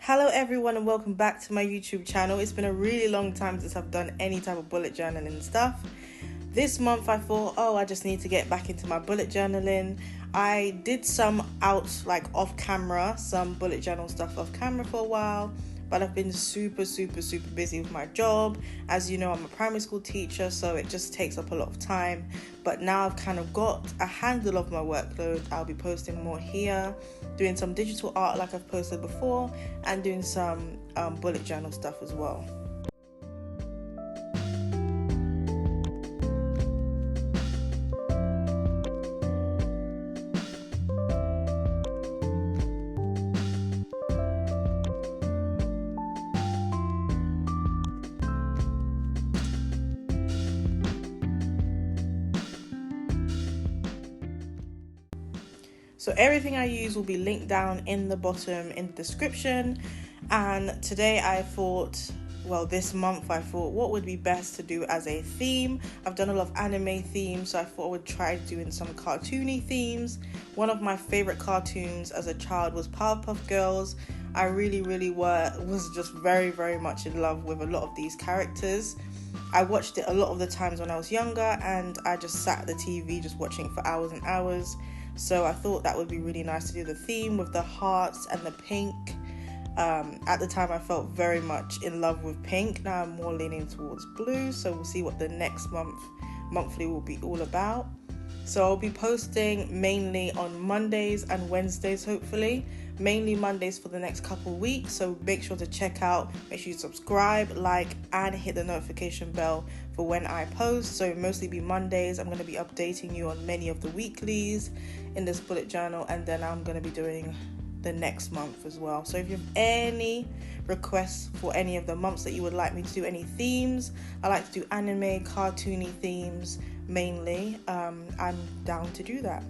Hello everyone and welcome back to my YouTube channel. It's been a really long time since I've done any type of bullet journaling stuff. This month I thought, I just need to get back into my bullet journaling. I did some off camera, some bullet journal stuff off camera for a while, but I've been super busy with my job. As you know, I'm a primary school teacher, so it just takes up a lot of time. But now I've kind of got a handle of my workload. I'll be posting more here, doing some digital art like I've posted before, and doing some bullet journal stuff as well. So everything I use will be linked down in the bottom in the description. And today this month I thought what would be best to do as a theme. I've done a lot of anime themes, so I thought I would try doing some cartoony themes. One of my favorite cartoons as a child was Powerpuff Girls. I really was just very much in love with a lot of these characters. I watched it a lot of the times when I was younger, and I just sat at the TV just watching it for hours and hours. So I thought that would be really nice to do the theme with the hearts and the pink. At the time I felt very much in love with pink. Now I'm more leaning towards blue, so we'll see what the next monthly will be all about. So I'll be posting mainly on Mondays and Wednesdays, hopefully. Mainly Mondays for the next couple weeks, so make sure to check out, make sure you subscribe, like, and hit the notification bell for when I post. So mostly be Mondays. I'm going to be updating you on many of the weeklies in this bullet journal, and then I'm going to be doing the next month as well. So if you have any requests for any of the months that you would like me to do, any themes, I like to do anime, cartoony themes mainly, I'm down to do that.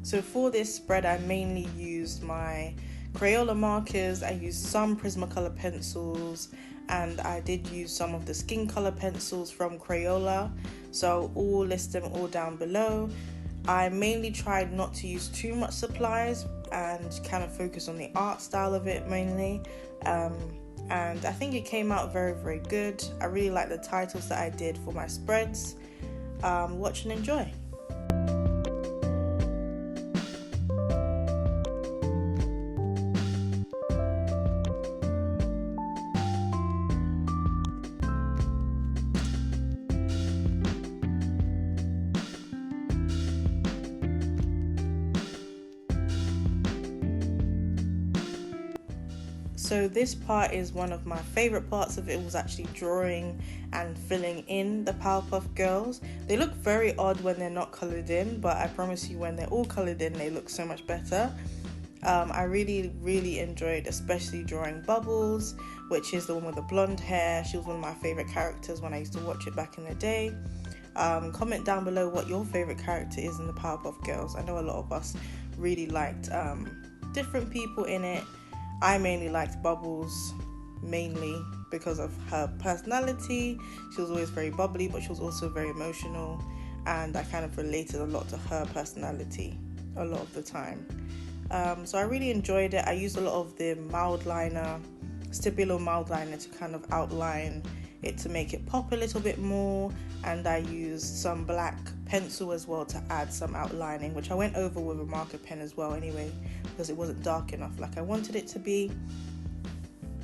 So for this spread, I mainly used my crayola markers. I used some Prismacolor pencils, and I did use some of the skin color pencils from Crayola. So I'll list them all down below. I mainly tried not to use too much supplies and kind of focus on the art style of it mainly. And I think it came out very good. I really like the titles that I did for my spreads. Watch and enjoy. So this part is one of my favorite parts of it, was actually drawing and filling in the Powerpuff Girls. They look very odd when they're not colored in, but I promise you when they're all colored in, they look so much better. I really enjoyed especially drawing Bubbles, which is the one with the blonde hair. She was one of my favorite characters when I used to watch it back in the day. Comment down below what your favorite character is in the Powerpuff Girls. I know a lot of us really liked different people in it. I mainly liked Bubbles, mainly because of her personality. She was always very bubbly, but she was also very emotional, and I kind of related a lot to her personality a lot of the time. So I really enjoyed it. I used a lot of the mild liner, stabile mild liner, to kind of outline it to make it pop a little bit more, and I used some black pencil as well to add some outlining, which I went over with a marker pen as well anyway, because it wasn't dark enough like I wanted it to be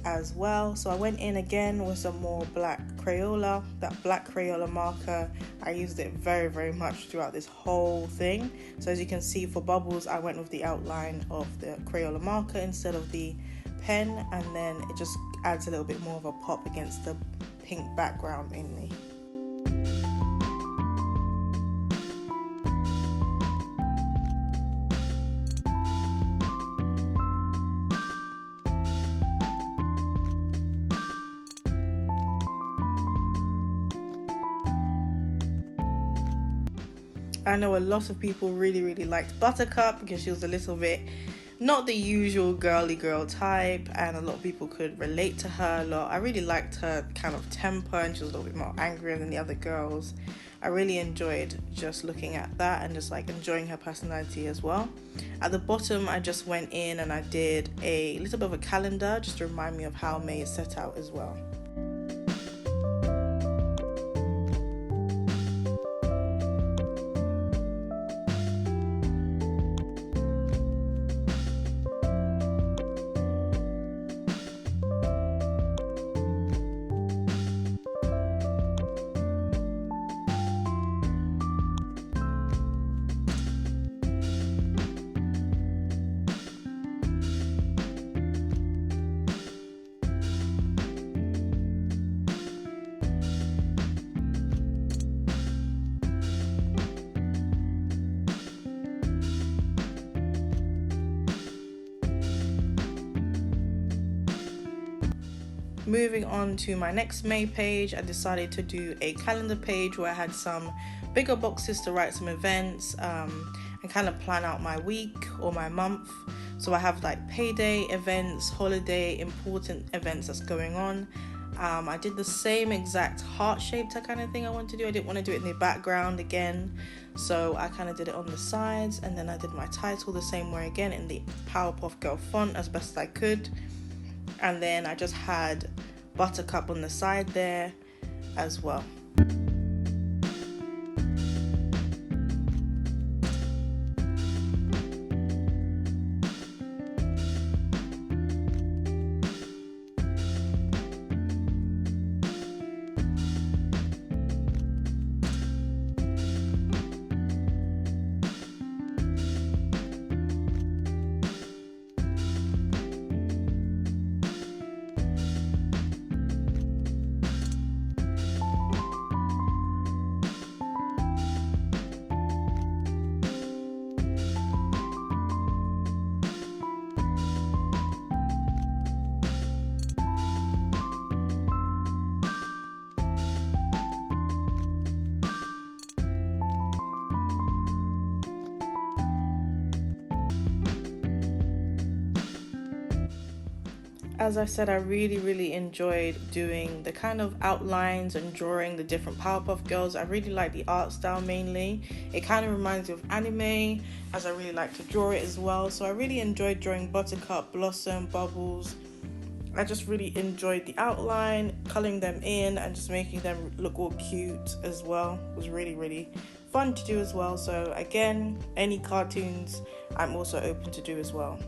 as well. So I went in again with some more black crayola, that black crayola marker. I used it very much throughout this whole thing. So as you can see, for bubbles I went with the outline of the crayola marker instead of the pen, and then it just adds a little bit more of a pop against the pink background mainly. I know a lot of people really liked Buttercup because she was a little bit not the usual girly girl type, and a lot of people could relate to her a lot. I really liked her kind of temper, and she was a little bit more angrier than the other girls. I really enjoyed just looking at that and just like enjoying her personality as well. At the bottom I just went in and I did a little bit of a calendar just to remind me of how May is set out as well. Moving on to my next May page, I decided to do a calendar page where I had some bigger boxes to write some events and kind of plan out my week or my month. So I have like payday events, holiday, important events that's going on. I did the same exact heart-shaped kind of thing I wanted to do. I didn't want to do it in the background again, so I kind of did it on the sides, and then I did my title the same way again in the Powerpuff Girl font as best as I could. And then I just had Buttercup on the side there as well. As I said, I really enjoyed doing the kind of outlines and drawing the different Powerpuff Girls. I really like the art style mainly. It kind of reminds me of anime, as I really like to draw it as well. So I really enjoyed drawing Buttercup, Blossom, Bubbles. I just really enjoyed the outline, colouring them in and just making them look all cute as well. It was really fun to do as well. So again, any cartoons I'm also open to do as well.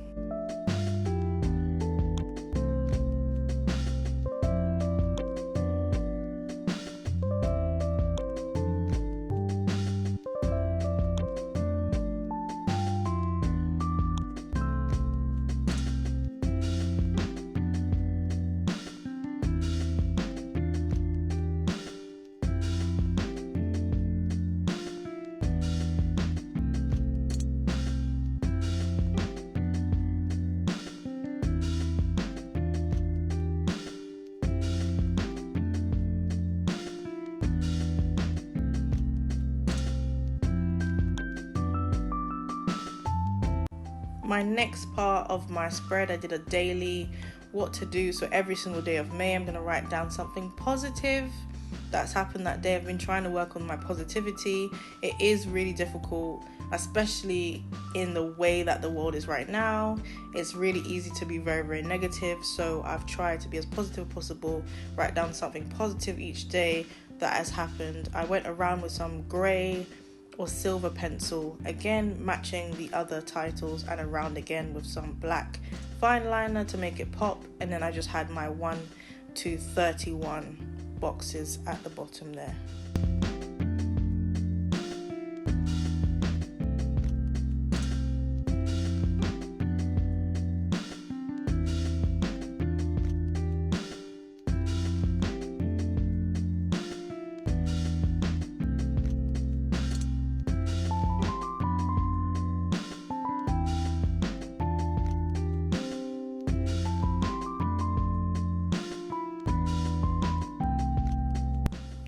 My next part of my spread, I did a daily what to do. So every single day of May, I'm going to write down something positive that's happened that day. I've been trying to work on my positivity. It is really difficult, especially in the way that the world is right now. It's really easy to be very, very negative. So I've tried to be as positive as possible, write down something positive each day that has happened. I went around with some grey or silver pencil, again matching the other titles, and around again with some black fine liner to make it pop. And then I just had my 1 to 31 boxes at the bottom there.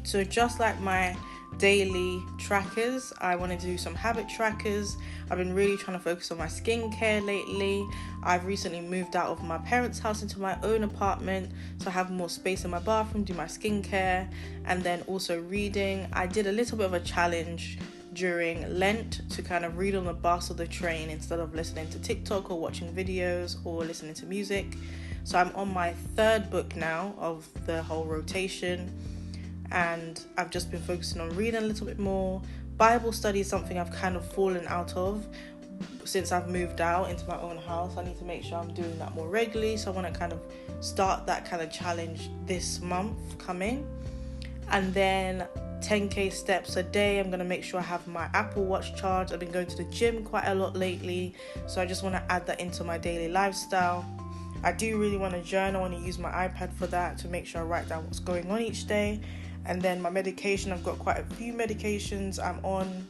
So just like my daily trackers, I wanted to do some habit trackers. I've been really trying to focus on my skincare lately. I've recently moved out of my parents' house into my own apartment, so I have more space in my bathroom, do my skincare, and then also reading. I did a little bit of a challenge during Lent to kind of read on the bus or the train instead of listening to TikTok or watching videos or listening to music. So I'm on my 3rd book now of the whole rotation, and I've just been focusing on reading a little bit more. Bible study is something I've kind of fallen out of since I've moved out into my own house. I need to make sure I'm doing that more regularly, so I want to kind of start that kind of challenge this month coming. And then 10k steps a day. I'm going to make sure I have my Apple Watch charged. I've been going to the gym quite a lot lately, so I just want to add that into my daily lifestyle. I do really want to journal. I want to use my iPad for that to make sure I write down what's going on each day. And then my medication, I've got quite a few medications I'm on,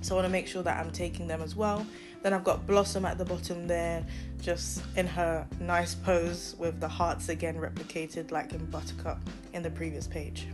so I want to make sure that I'm taking them as well. Then I've got Blossom at the bottom there, just in her nice pose with the hearts again replicated like in Buttercup in the previous page.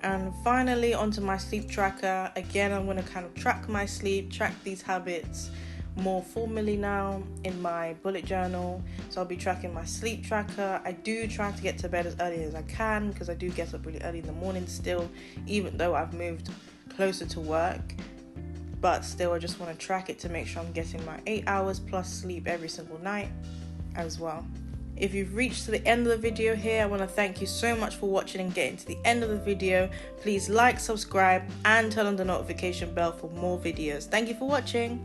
And finally, onto my sleep tracker. Again, I'm going to kind of track my sleep, track these habits more formally now in my bullet journal. So I'll be tracking my sleep tracker. I do try to get to bed as early as I can because I do get up really early in the morning still, even though I've moved closer to work. But still, I just want to track it to make sure I'm getting my 8 hours plus sleep every single night as well. If you've reached to the end of the video here, I want to thank you so much for watching and getting to the end of the video. Please like, subscribe, and turn on the notification bell for more videos. Thank you for watching.